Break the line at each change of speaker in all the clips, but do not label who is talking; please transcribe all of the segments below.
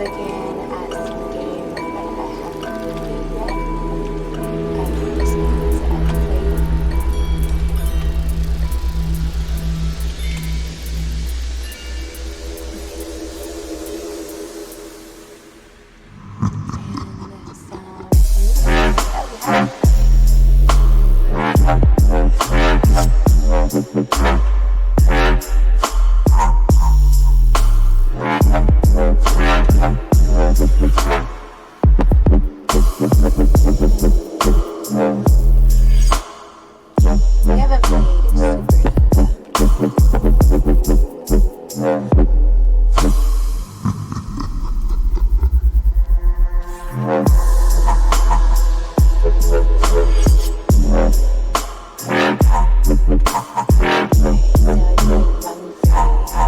looking at some games that I haven't played yet. Just ones that I've played. And some news that we have. We haven't played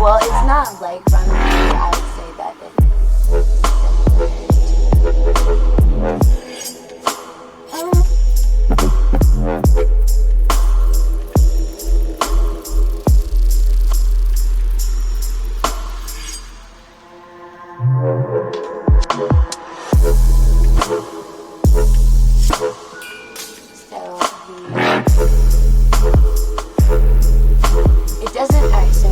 well, it's not like Run Free. I would say that it doesn't. Alright, so.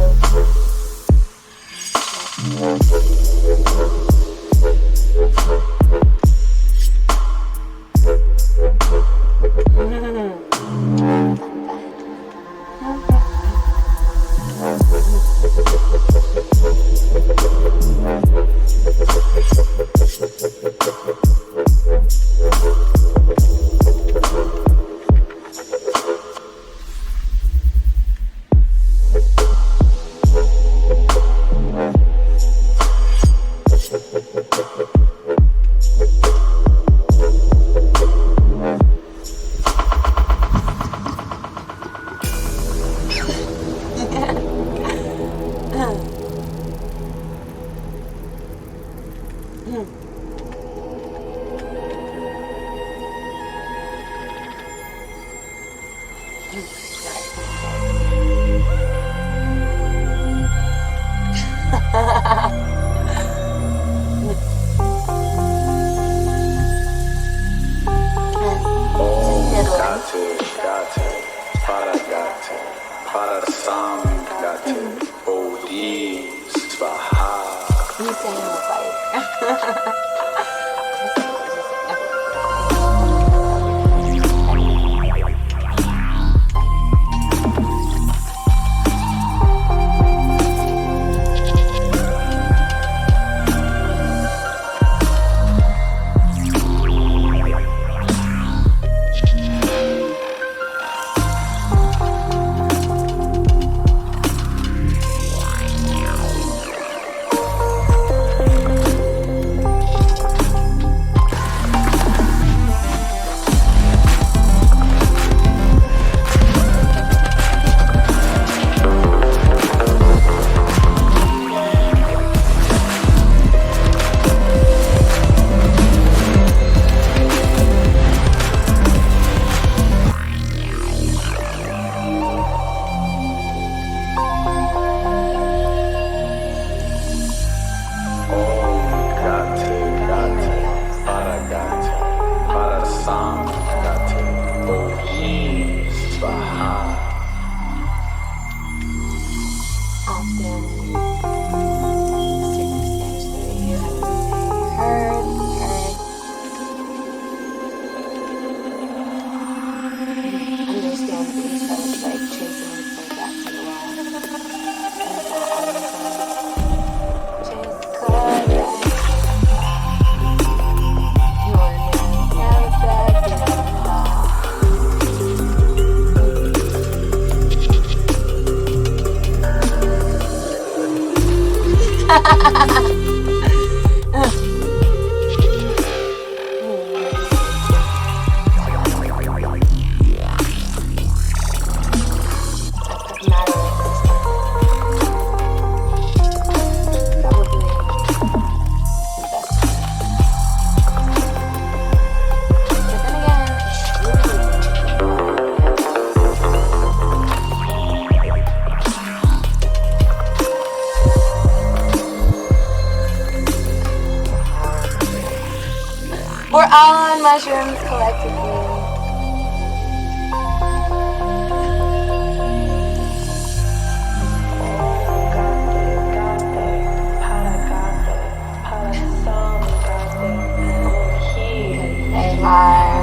He's saying the fight. We're all on mushrooms collectively. Hey, Mar.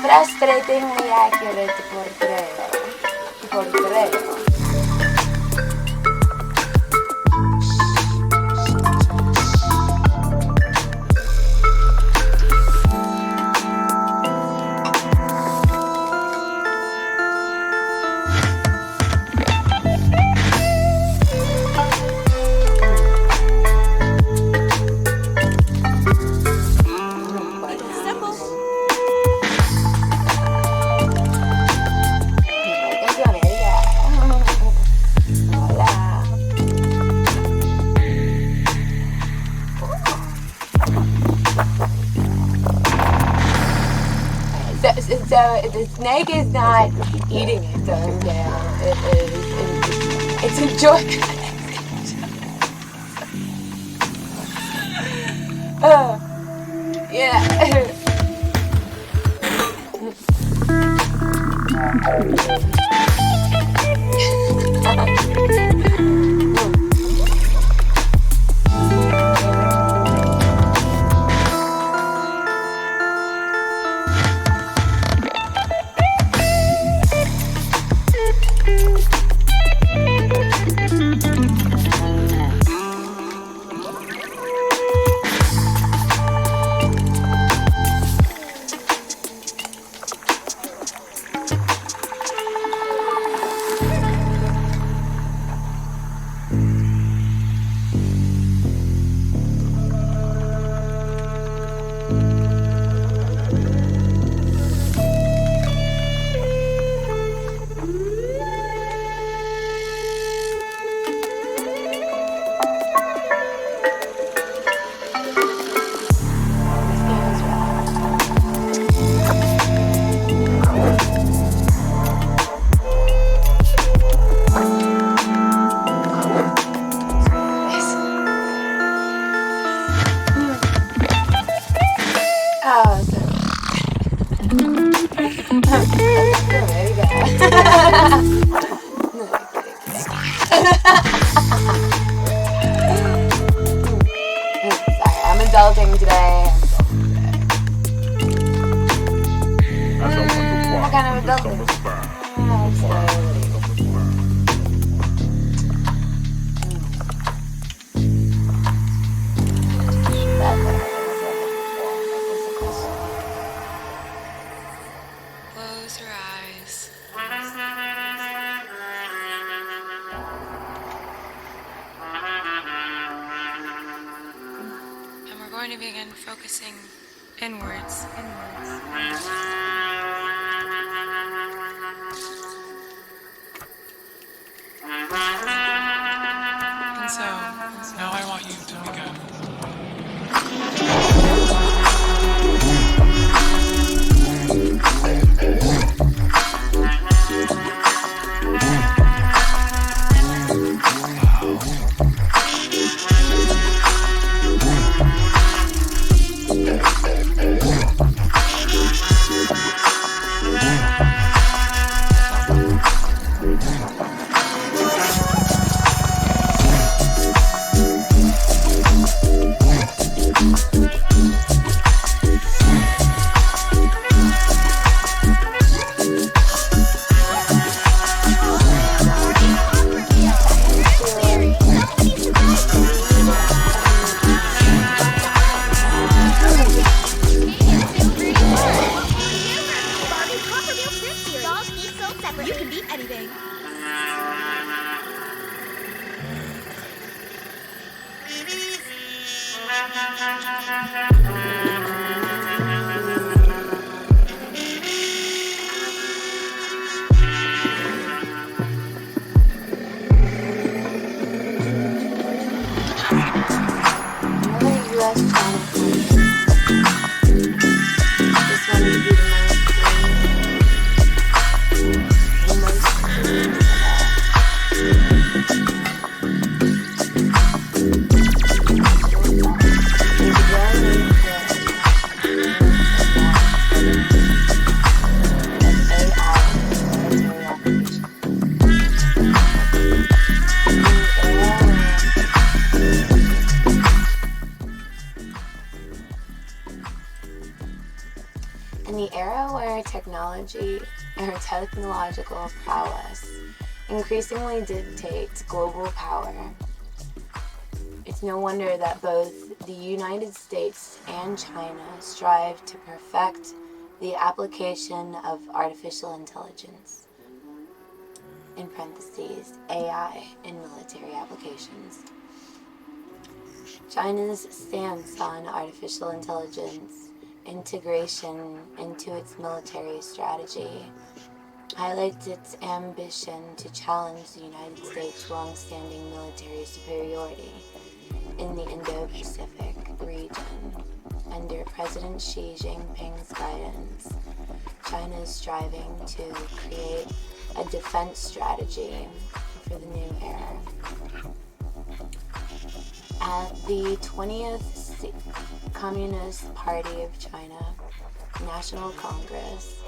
Frustratingly accurate portrayal. So the snake is not eating its own tail. It's enjoying it. Yeah. Adulting today. What kind of adulting?
Close your eyes. And we're going to begin focusing inwards. And so, now I want you to begin.
eat anything.
Another U.S.-China this one would be the most curious of In the era where technological prowess increasingly dictates global power, it's no wonder that both the United States and China strive to perfect the application of artificial intelligence, in parentheses, AI, in military applications. China's stance on artificial intelligence integration into its military strategy highlights its ambition to challenge the United States' long-standing military superiority in the Indo-Pacific region. Under President Xi Jinping's guidance, China is striving to create a defense strategy for the new era. At the 20th Communist Party of China National Congress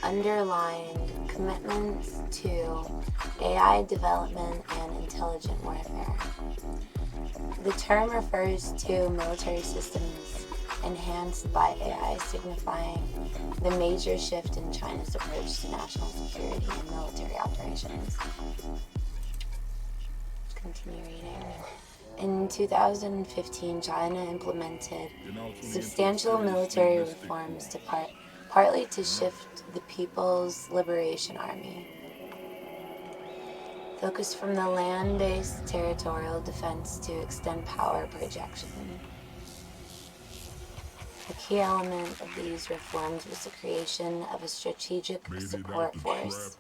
underlined commitments to AI development and intelligent warfare. The term refers to military systems enhanced by AI, signifying the major shift in China's approach to national security and military operations. Continue reading. In 2015, China implemented substantial military reforms to partly to shift the People's Liberation Army focus from the land-based territorial defense to extend power projection. A key element of these reforms was the creation of a strategic support force,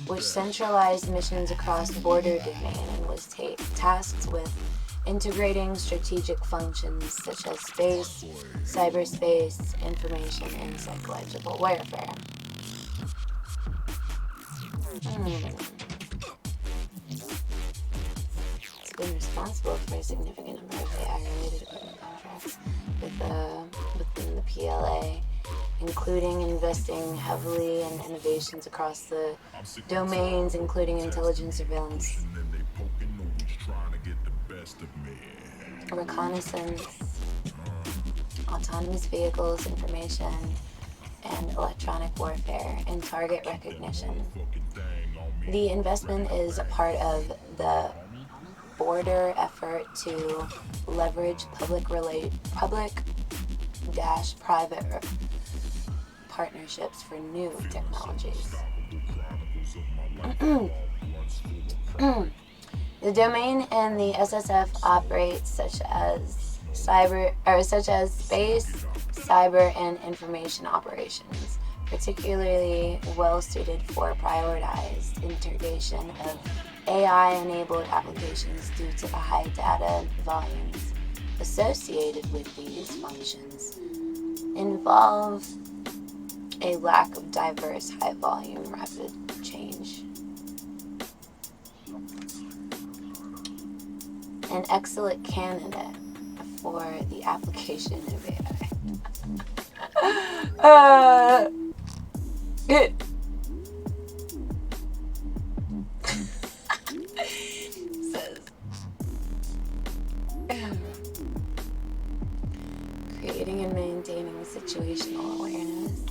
which centralized missions across the border domain and was tasked with integrating strategic functions such as space, cyberspace, information, and psychological warfare. It's been responsible for a significant number of AI-related equipment contracts within the PLA, including investing heavily in innovations across the domains, including intelligence, surveillance, reconnaissance, autonomous vehicles, information, and electronic warfare, and target recognition. The investment is a part of the broader effort to leverage public-private partnerships for new technologies. The domain and the SSF operates such as space, cyber, and information operations, particularly well suited for prioritized integration of AI-enabled applications due to the high data volumes associated with these functions involve a lack of diverse, high-volume, rapid change. An excellent candidate for the application of AI. Says, creating and maintaining situational awareness,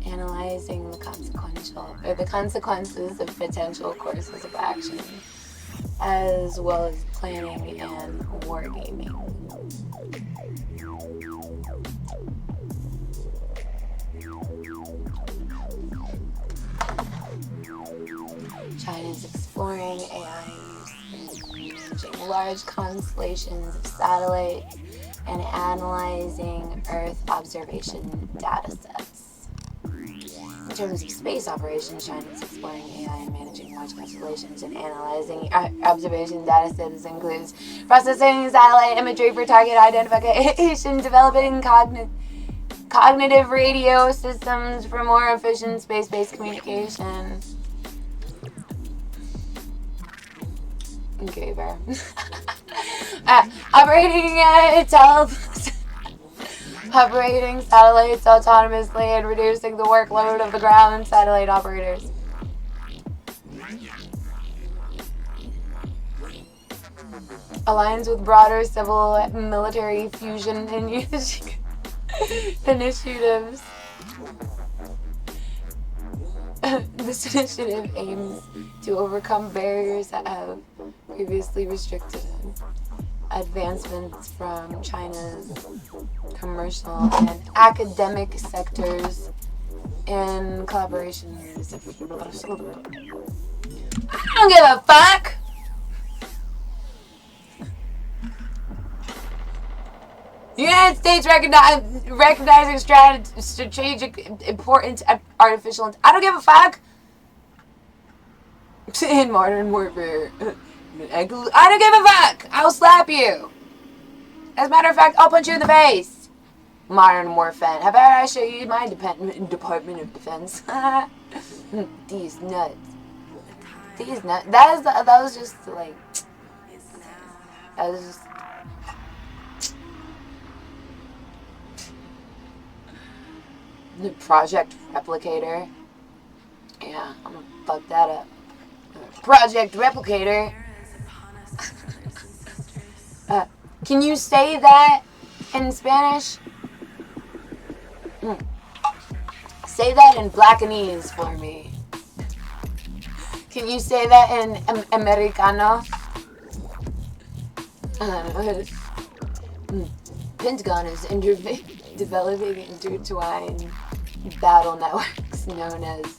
analyzing the consequences of potential courses of action, as well as planning and wargaming. China is exploring AI use in managing large constellations of satellites and analyzing Earth observation data sets. In terms of space operations, China is exploring AI and managing large constellations and analyzing observation data sets. Includes processing satellite imagery for target identification, developing cognitive radio systems for more efficient space-based communication. Okay, bro. Operating satellites autonomously and reducing the workload of the ground satellite operators. Aligns with broader civil military fusion initiatives. This initiative aims to overcome barriers that have previously restricted advancements from China's commercial and academic sectors in collaboration with I don't give a fuck! The United States recognizing strategic importance of artificial intelligence. I don't give a fuck! In modern warfare. I don't give a fuck! I'll slap you! As a matter of fact, I'll punch you in the face! Modern warfare. How about I show you my Department of Defense? These nuts. These nuts. That was just like... That was just... The Project Replicator. Yeah, I'm gonna fuck that up. Project Replicator. Can you say that in Spanish? Say that in Blackanese for me. Can you say that in Americano? Pentagon is developing intertwined battle networks known as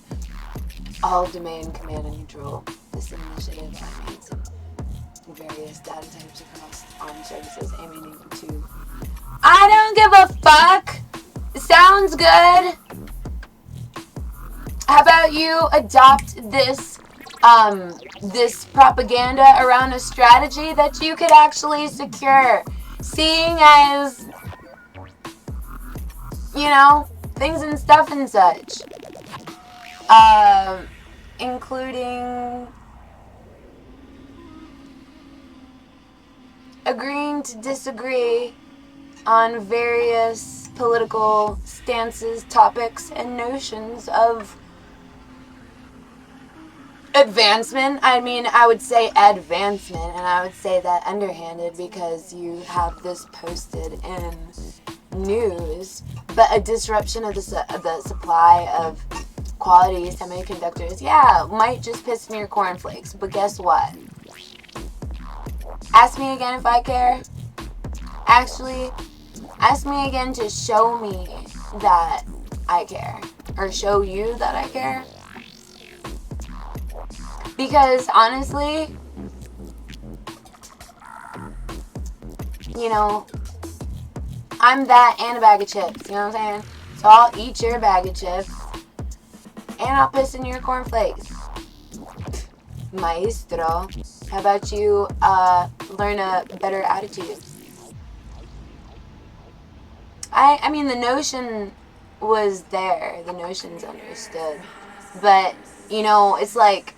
all-domain command and control. This initiative combines various data types across armed services aiming to... I don't give a fuck! It sounds good! How about you adopt this this propaganda around a strategy that you could actually secure? Seeing as, you know, things and stuff and such. Including agreeing to disagree on various political stances, topics, and notions of advancement. I mean, I would say advancement, and I would say that underhanded because you have this posted in news, but a disruption of the supply of quality semiconductors, yeah, might just piss me your cornflakes, but guess what? Ask me again if I care. Actually, ask me again to show me that I care, or show you that I care. Because honestly, you know, I'm that and a bag of chips, you know what I'm saying? So I'll eat your bag of chips, and I'll piss in your cornflakes. Maestro, how about you learn a better attitude? I mean, the notion was there. The notion's understood. But, you know, it's like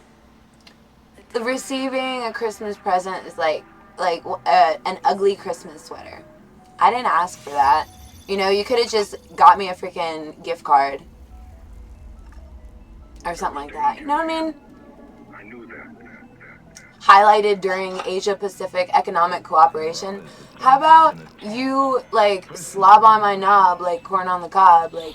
receiving a Christmas present is like an ugly Christmas sweater. I didn't ask for that. You know, you could have just got me a freaking gift card. Or something like that. You know what I mean?
I knew that.
Highlighted during Asia-Pacific Economic Cooperation. How about you, like, slob on my knob, like corn on the cob, like,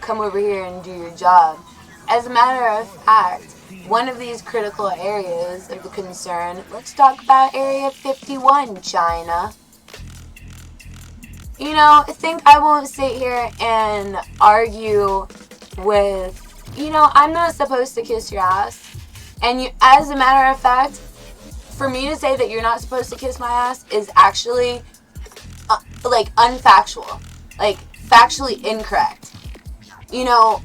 come over here and do your job. As a matter of fact, one of these critical areas of the concern, let's talk about Area 51, China. You know, I think I won't sit here and argue with, you know, I'm not supposed to kiss your ass. And you, as a matter of fact, for me to say that you're not supposed to kiss my ass is actually like unfactual, like factually incorrect. You know,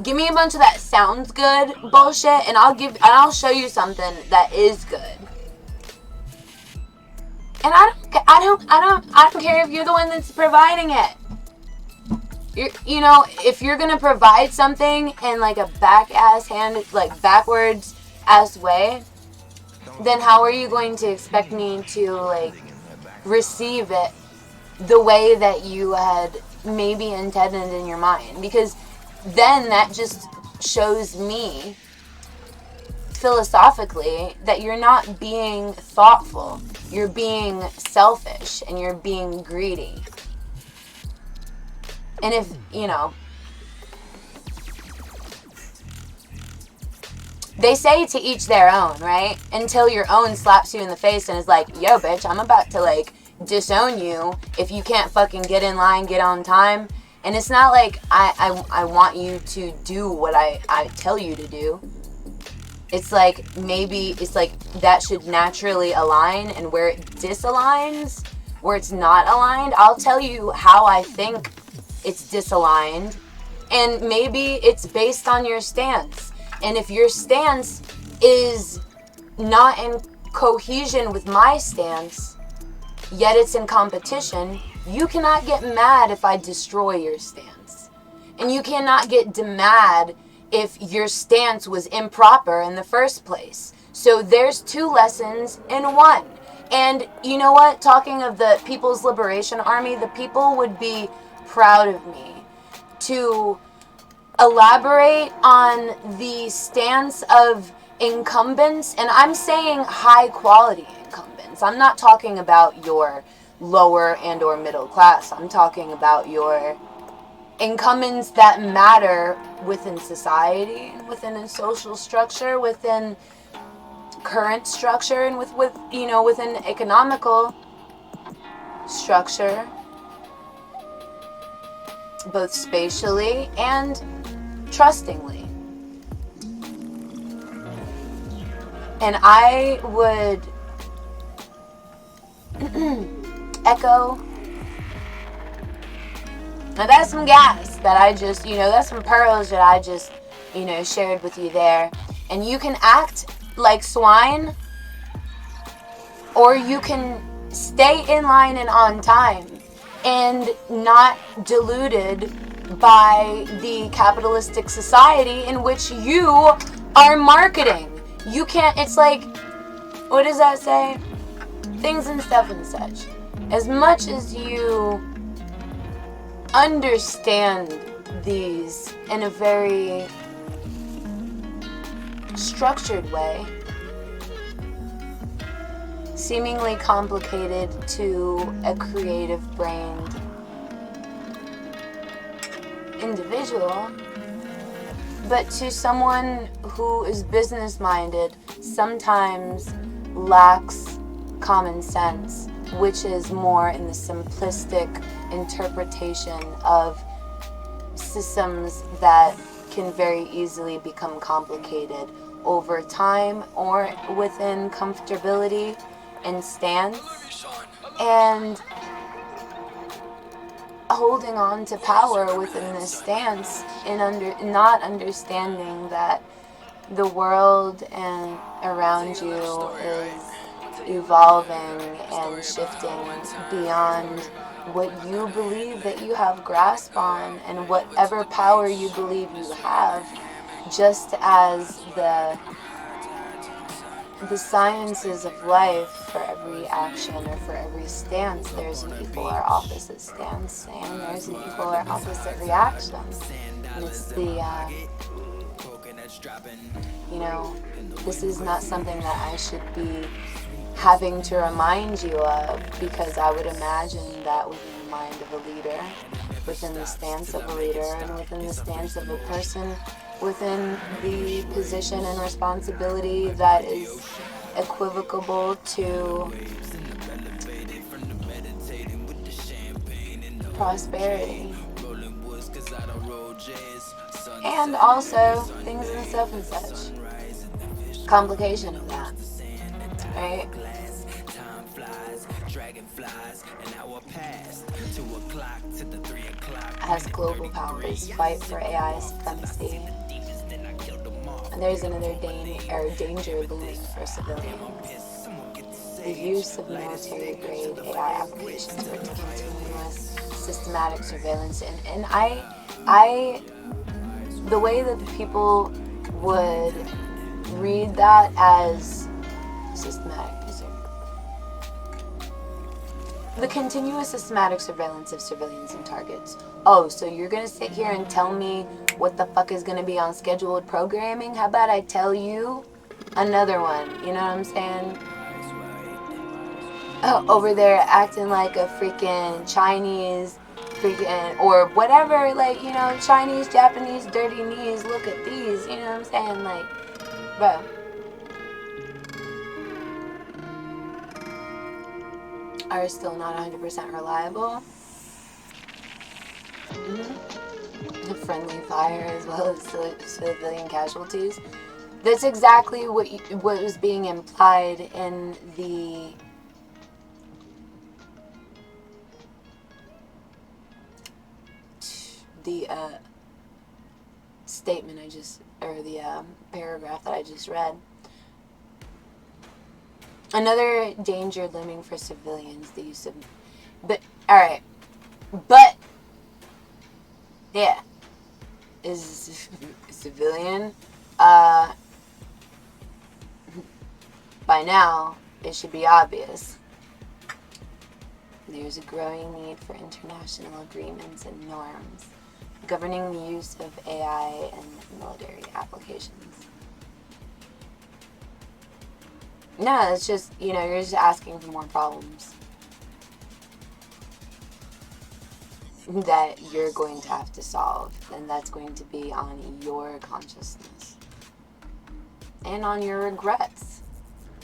give me a bunch of that sounds good bullshit, and I'll show you something that is good. And I don't care if you're the one that's providing it. You know, if you're gonna provide something in like a backwards ass way, then how are you going to expect me to like receive it the way that you had maybe intended in your mind? Because then that just shows me philosophically that you're not being thoughtful. You're being selfish and you're being greedy. And if, you know, they say to each their own, right? Until your own slaps you in the face and is like, yo, bitch, I'm about to like disown you if you can't fucking get in line, get on time. And it's not like I want you to do what I tell you to do. It's like, maybe it's like that should naturally align, and where it disaligns, where it's not aligned, I'll tell you how I think it's disaligned, and maybe it's based on your stance. And if your stance is not in cohesion with my stance, yet it's in competition, you cannot get mad if I destroy your stance. And you cannot get mad if your stance was improper in the first place. So there's two lessons in one. And you know what? Talking of the People's Liberation Army, the people would be proud of me to elaborate on the stance of incumbents. And I'm saying high quality incumbents. I'm not talking about your lower and or middle class. I'm talking about your incumbents that matter within society, within a social structure, within current structure, and with you know, within economical structure, both spatially and trustingly. And I would echo. Now that's some gas that I just, you know, that's some pearls that I just, you know, shared with you there. And you can act like swine, or you can stay in line and on time and not deluded by the capitalistic society in which you are marketing. You can't, it's like, what does that say? Things and stuff and such. As much as you understand these in a very structured way, seemingly complicated to a creative-brained individual, but to someone who is business-minded sometimes lacks common sense, which is more in the simplistic interpretation of systems that can very easily become complicated over time or within comfortability and stance, and holding on to power within this stance and not understanding that the world and around you is evolving and shifting beyond what you believe that you have grasp on, and whatever power you believe you have, just as the sciences of life, for every action or for every stance, there's an equal or opposite stance, and there's an equal or opposite reaction. And it's the, you know, this is not something that I should be having to remind you of, because I would imagine that within the mind of a leader, within the stance of a leader, and within the stance of a person, within the position and responsibility that is equivocable to prosperity. And also things and stuff and such. Complication of that. Right? As global powers fight for AI supremacy. And there's another danger looming for civilians. The use of military-grade AI applications for continuous systematic surveillance. And the way that people would read that as systematic. The continuous systematic surveillance of civilians and targets. Oh, so you're gonna sit here and tell me what the fuck is gonna be on scheduled programming? How about I tell you another one? You know what I'm saying? Oh, over there acting like a freaking Chinese, or whatever, like, you know, Chinese, Japanese, dirty knees, look at these, you know what I'm saying? Like, bro. Are still not 100% reliable. The friendly fire as well as civilian casualties. That's exactly what was being implied in the statement the paragraph that I just read. Another danger looming for civilians, the use of... yeah, is civilian. By now, it should be obvious. There's a growing need for international agreements and norms governing the use of AI in military applications. No, it's just, you know, you're just asking for more problems that you're going to have to solve, and that's going to be on your consciousness and on your regrets.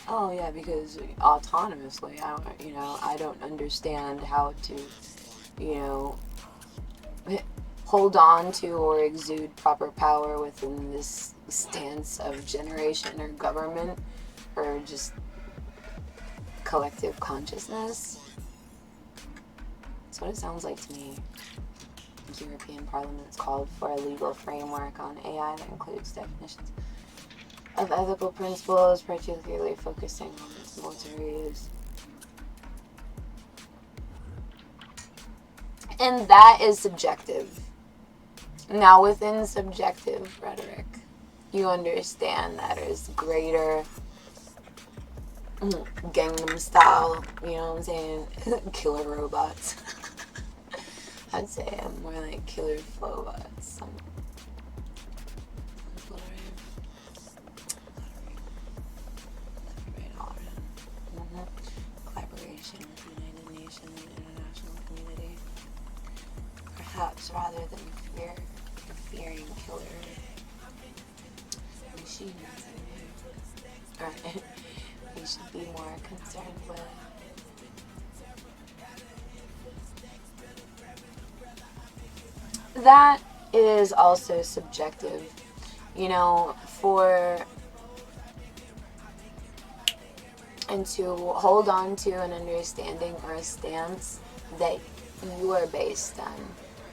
Oh yeah, because autonomously, I don't understand how to, you know, hold on to or exude proper power within this stance of generation or government or just collective consciousness. That's what it sounds like to me. The European Parliament's called for a legal framework on AI that includes definitions of ethical principles, particularly focusing on its military use. And that is subjective. Now, within subjective rhetoric, you understand that there's greater Gangnam Style, you know what I'm saying, killer robots. I'd say I'm more like killer flowbots. Collaboration with the United Nations and international community. Perhaps rather than fearing killer machines. We should be more concerned with that is also subjective, you know, and to hold on to an understanding or a stance that you are based on.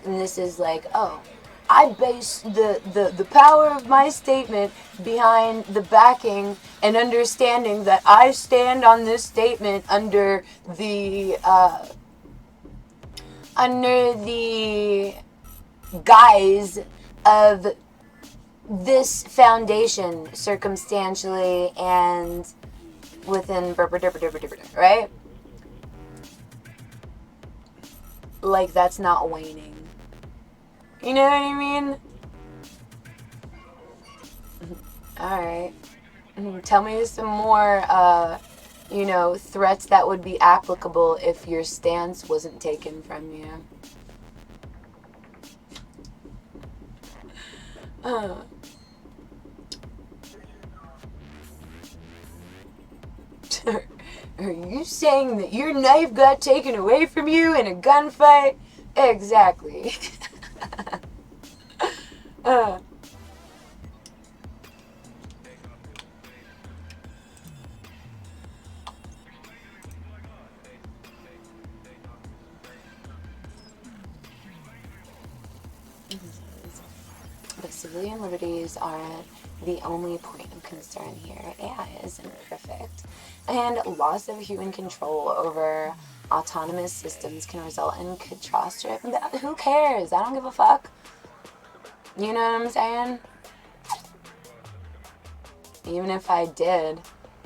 And this is like, oh, I base the power of my statement behind the backing and understanding that I stand on this statement under the guise of this foundation circumstantially and within right? Like, that's not waning. You know what I mean? Alright. Tell me some more, you know, threats that would be applicable if your stance wasn't taken from you. Are you saying that your knife got taken away from you in a gunfight? Exactly. civilian liberties aren't the only point of concern here. AI isn't perfect, and loss of human control over autonomous systems can result in catastrophe. Who cares? I don't give a fuck. You know what I'm saying? Even if I did,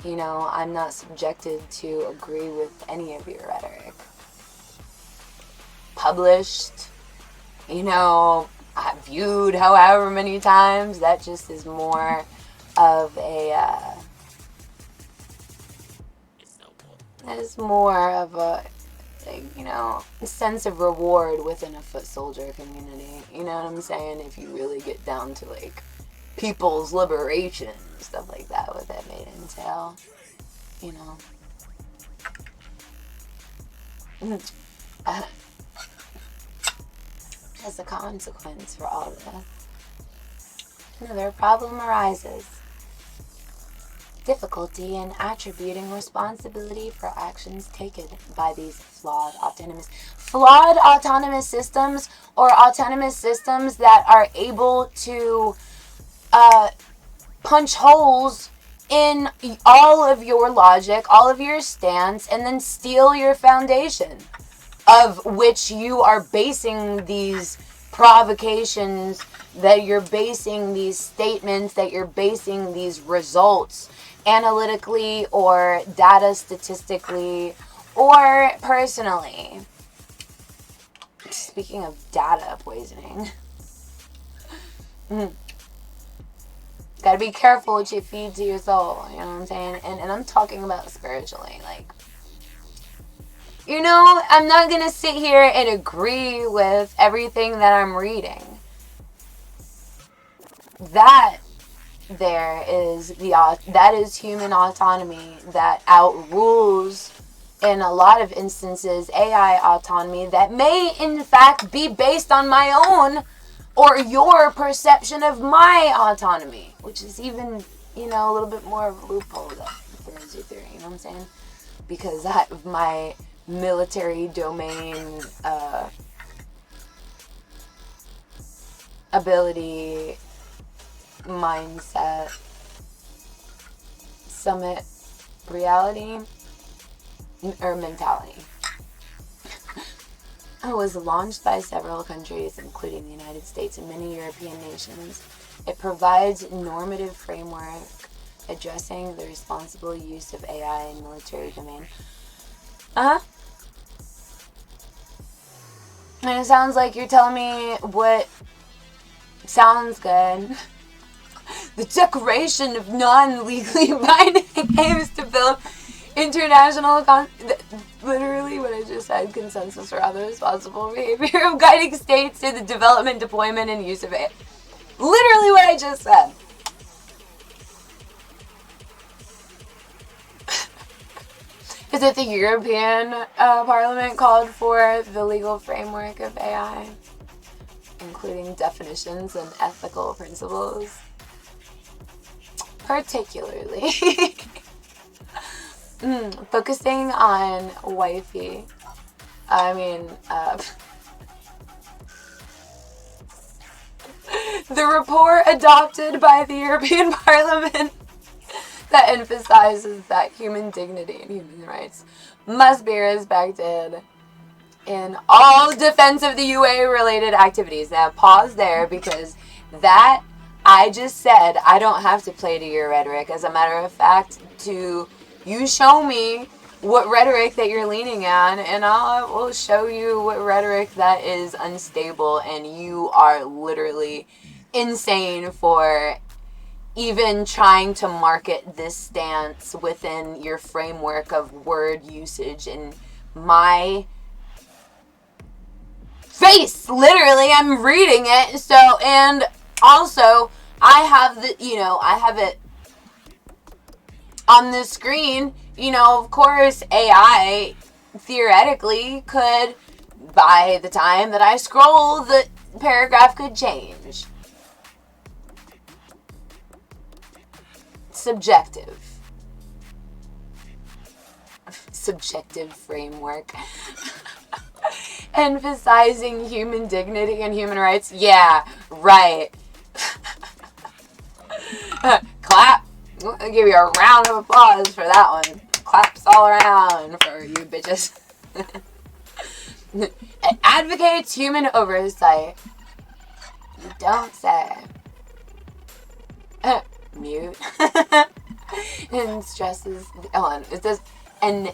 I'm not subjected to agree with any of your rhetoric. Published, viewed however many times, that just is more of a, sense of reward within a foot soldier community. You know what I'm saying? If you really get down to, people's liberation, stuff like that, what that may entail, As a consequence for all this, another problem arises. Difficulty in attributing responsibility for actions taken by these flawed autonomous systems, or autonomous systems that are able to punch holes in all of your logic, all of your stance, and then steal your foundation, of which you are basing these provocations, that you're basing these statements, that you're basing these results analytically or data statistically or personally. Speaking of data poisoning, gotta be careful what you feed to your soul, you know what I'm saying? And I'm talking about spiritually. I'm not gonna sit here and agree with everything that I'm reading. That is human autonomy that outrules, in a lot of instances, AI autonomy that may in fact be based on my own or your perception of my autonomy, which is even, a little bit more of a loophole that throws you through, you know what I'm saying? Because of my military domain ability, mindset, summit, reality, or mentality. It was launched by several countries, including the United States and many European nations. It provides normative framework addressing the responsible use of AI in military domain. And it sounds like you're telling me what sounds good. The Declaration of Non-Legally Binding aims to build international literally what I just said, consensus around the responsible behavior of guiding states in the development, deployment, and use of it. Literally what I just said. Is it the European Parliament called for the legal framework of AI, including definitions and ethical principles? Particularly focusing on wifey. The report adopted by the European Parliament that emphasizes that human dignity and human rights must be respected in all defense of the UA related activities. Now pause there, because that I just said I don't have to play to your rhetoric. As a matter of fact, you show me what rhetoric that you're leaning on, and I will show you what rhetoric that is unstable, and you are literally insane for even trying to market this stance within your framework of word usage in my face. Literally, I'm reading it. So, and also, I have it on the screen. Of course, AI theoretically could, by the time that I scroll, the paragraph could change. Subjective framework. Emphasizing human dignity and human rights. Yeah, right. Clap. I'll give you a round of applause for that one. Claps all around for you bitches. It advocates human oversight. You don't say. Mute. And stresses. It says and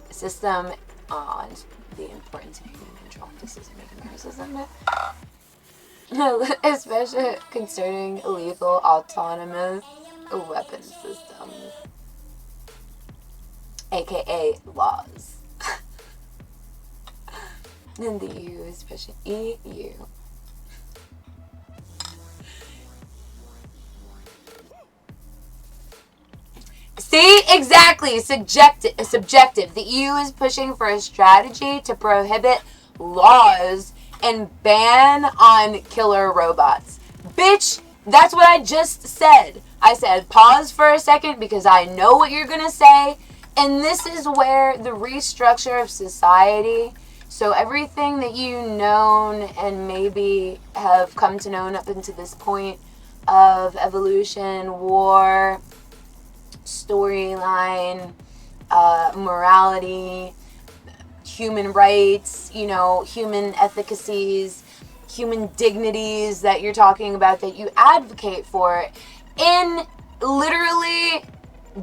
system on the importance of human control and decision-making process, isn't it? Especially concerning illegal autonomous weapon systems, aka laws. In the EU, especially EU. See, exactly, subjective. The EU is pushing for a strategy to prohibit laws and ban on killer robots. Bitch, that's what I just said. I said pause for a second because I know what you're gonna say, and this is where the restructure of society, so everything that you've known and maybe have come to know up until this point of evolution, war, storyline, morality, human rights, human efficacies, human dignities that you're talking about, that you advocate for, in literally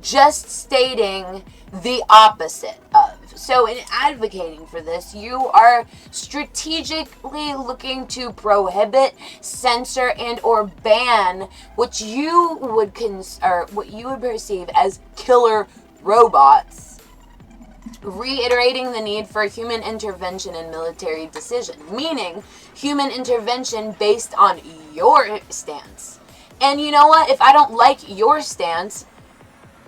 just stating the opposite of. So in advocating for this, you are strategically looking to prohibit, censor, and or ban what you would perceive as killer robots, reiterating the need for human intervention in military decision, meaning human intervention based on your stance. And you know what? If I don't like your stance,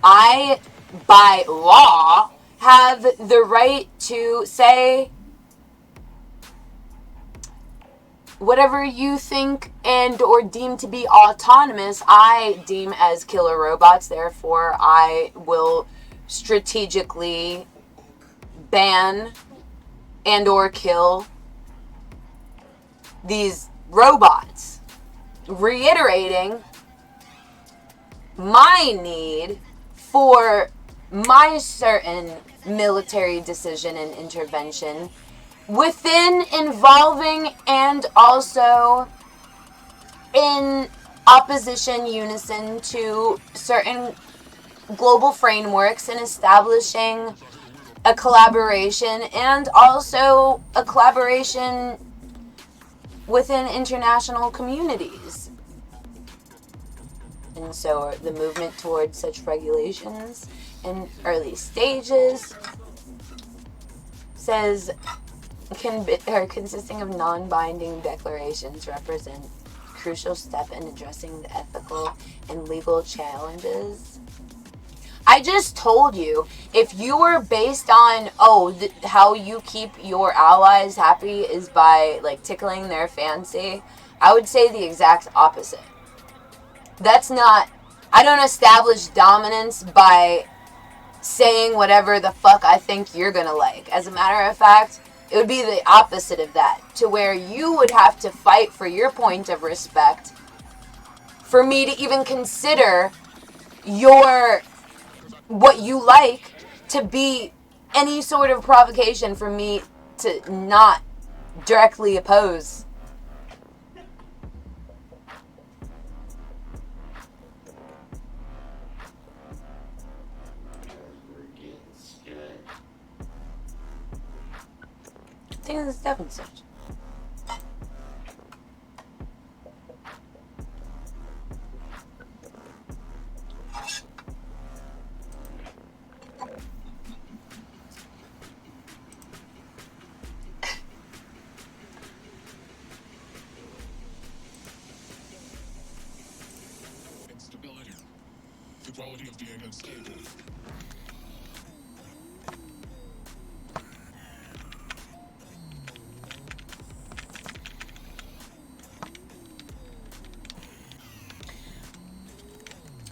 I, by law, have the right to say whatever you think and or deem to be autonomous, I deem as killer robots. Therefore, I will strategically ban and or kill these robots, reiterating my need for my certain military decision and intervention within, involving, and also in opposition, unison to certain global frameworks and establishing a collaboration, and also a collaboration within international communities. And so the movement towards such regulations in early stages says consisting of non-binding declarations represent a crucial step in addressing the ethical and legal challenges. I just told you, if you were based on, how you keep your allies happy is by, tickling their fancy, I would say the exact opposite. That's not, I don't establish dominance by saying whatever the fuck I think you're gonna like. As a matter of fact, it would be the opposite of that, to where you would have to fight for your point of respect for me to even consider what you like to be any sort of provocation for me to not directly oppose. I think it's definitely such.
Instability. The quality of being unstable.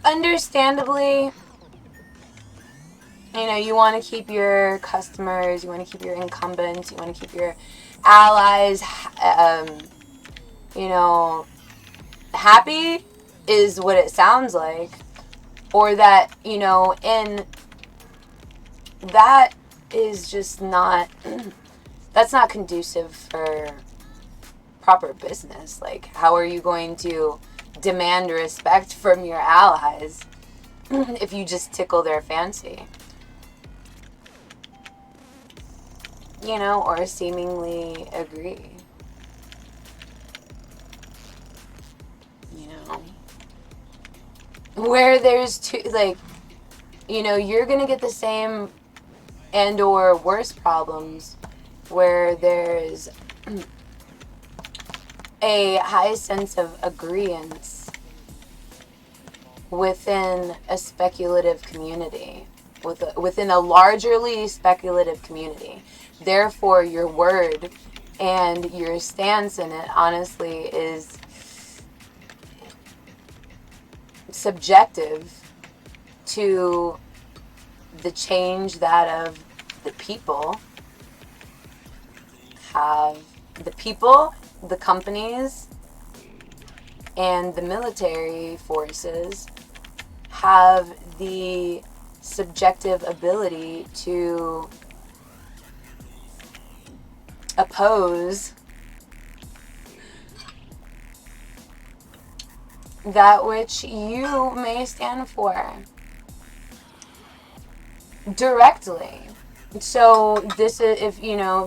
Understandably, you want to keep your customers, you want to keep your incumbents, you want to keep your allies, happy. is what it sounds like, or that, and that is just not, that's not conducive for proper business. Like, how are you going to demand respect from your allies if you just tickle their fancy? Or seemingly agree. Where there's two, like, you're gonna get the same and or worse problems where there's a high sense of agreeance within a speculative community, within a largely speculative community. Therefore, your word and your stance in it, honestly, is subjective to the change that of the people have. The people, the companies, and the military forces have the subjective ability to oppose that which you may stand for directly. So this is, if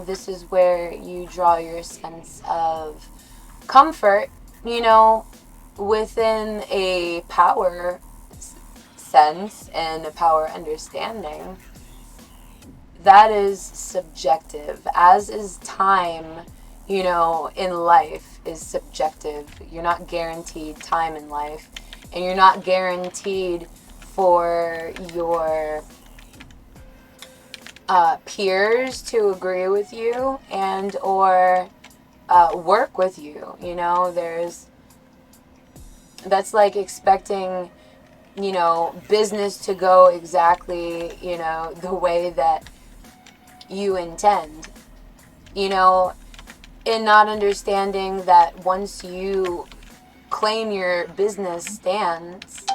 this is where you draw your sense of comfort, within a power sense and a power understanding. That is subjective, as is time, in life is subjective. You're not guaranteed time in life, and you're not guaranteed for your peers to agree with you and or work with you. That's like expecting, business to go exactly, the way that you intend, and not understanding that once you claim your business stance,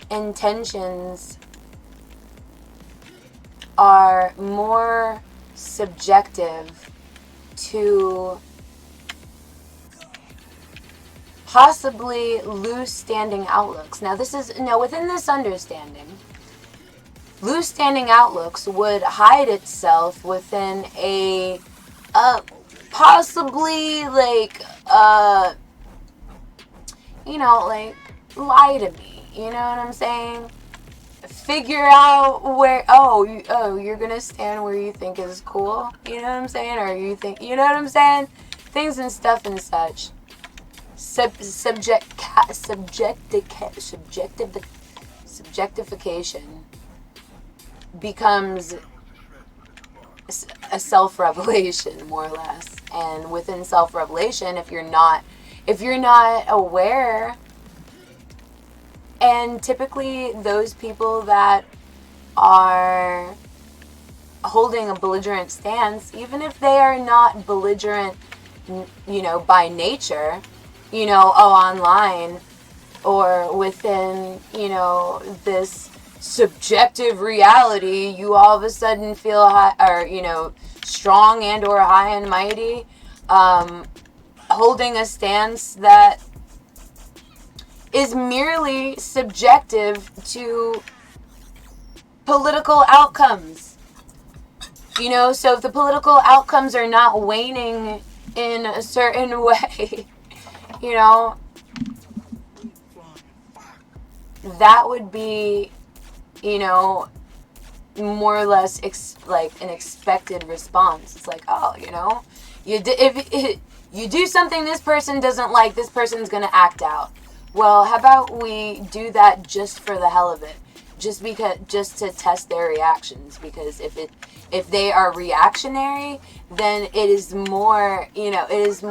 intentions are more subjective to possibly loose standing outlooks. Now within this understanding, loose standing outlooks would hide itself within a possibly like lie to me. You know what I'm saying? Figure out where, you're gonna stand where you think is cool. You know what I'm saying? Or you think, you know what I'm saying? Things and stuff and such. Subjectification becomes a self-revelation, more or less. And within self-revelation, if you're not aware. And typically those people that are holding a belligerent stance, even if they are not belligerent, by nature, online or within, this subjective reality, you all of a sudden feel high, or, strong and or high and mighty, holding a stance that is merely subjective to political outcomes. So if the political outcomes are not waning in a certain way, that would be, more or less like an expected response. It's like, if you do something this person doesn't like, this person's going to act out. Well, how about we do that just for the hell of it? Just to test their reactions, because if they are reactionary, then it is more, it's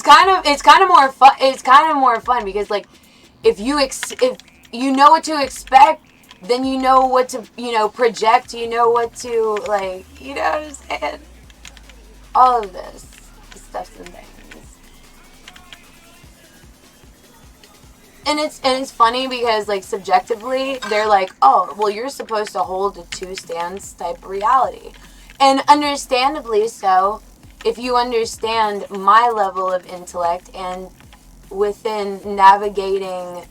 kind of more fun. It's kind of more fun because, like, if you know what to expect, then you know what to project. You know what to, like, you know what I'm saying? all of this stuff and things. And it's funny because, like, subjectively, they're like, oh, well, you're supposed to hold a two-stance type reality. And understandably so, if you understand my level of intellect and within navigating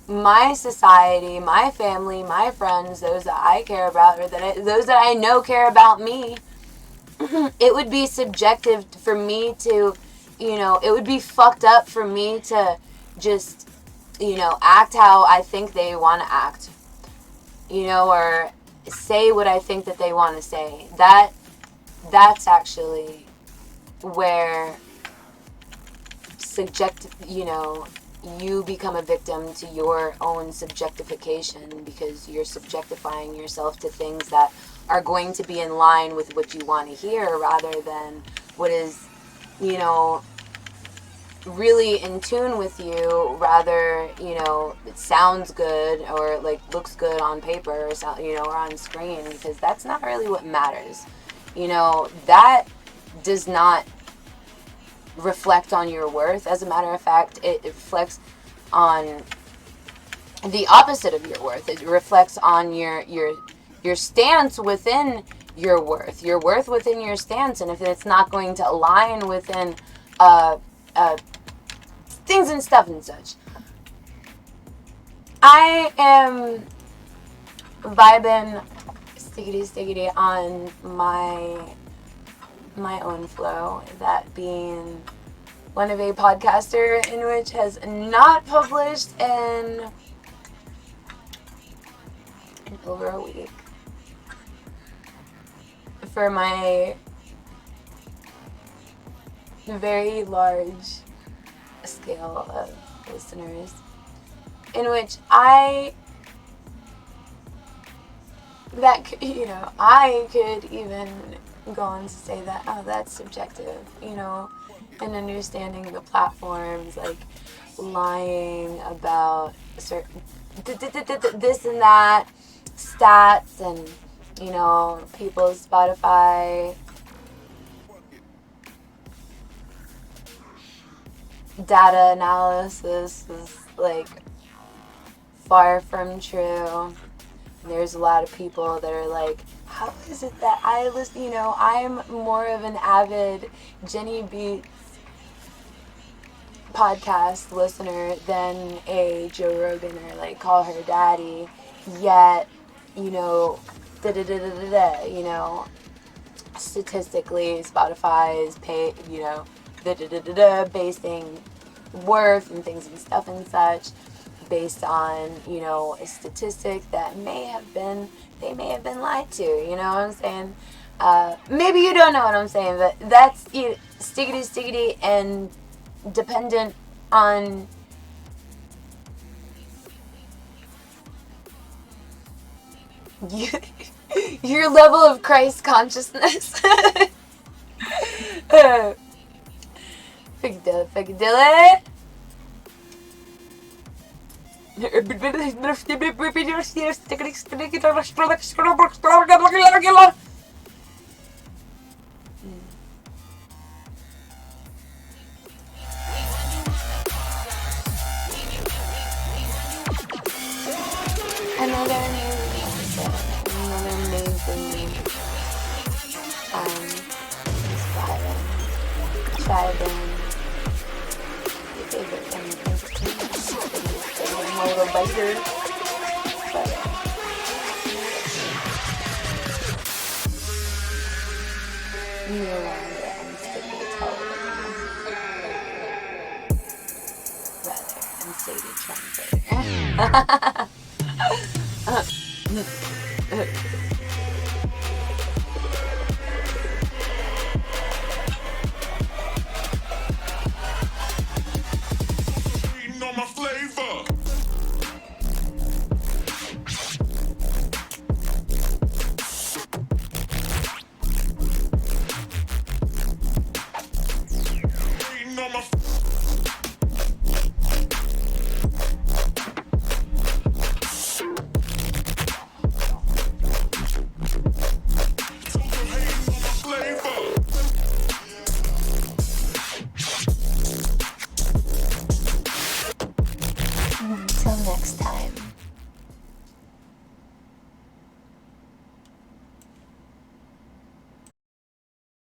my society, my family, my friends, those that I care about, or those that I know care about me, it would be subjective for me to, it would be fucked up for me to just, act how I think they want to act, or say what I think that they want to say. That's actually where you become a victim to your own subjectification, because you're subjectifying yourself to things that are going to be in line with what you want to hear, rather than what is, really in tune with you. Rather, it sounds good, or like looks good on paper, or or on screen, because that's not really what matters. That does not reflect on your worth. As a matter of fact, it reflects on the opposite of your worth. It reflects on your stance within your worth within your stance. And if it's not going to align within things and stuff and such, I am vibing stickity on my own flow, that being one of a podcaster in which has not published in over a week, for my very large scale of listeners, in which I could even go on to say that, oh, that's subjective, and understanding the platforms, like lying about certain this and that stats, and people's Spotify data analysis is like far from true. There's a lot of people that are like, how is it that I listen, I'm more of an avid Jenny Beats podcast listener than a Joe Rogan, or like call her daddy, yet, statistically Spotify is basing worth and things and stuff and such based on, a statistic that they may have been lied to, you know what I'm saying? Maybe you don't know what I'm saying, but that's stickity and dependent on your level of Christ consciousness. Ficadilly. Another amazing episode. Another amazing, inspiring, driving, your favorite family motorbiker. But no longer unstable television. Rather, unstated translator.
On my flavor. On my
Till next time.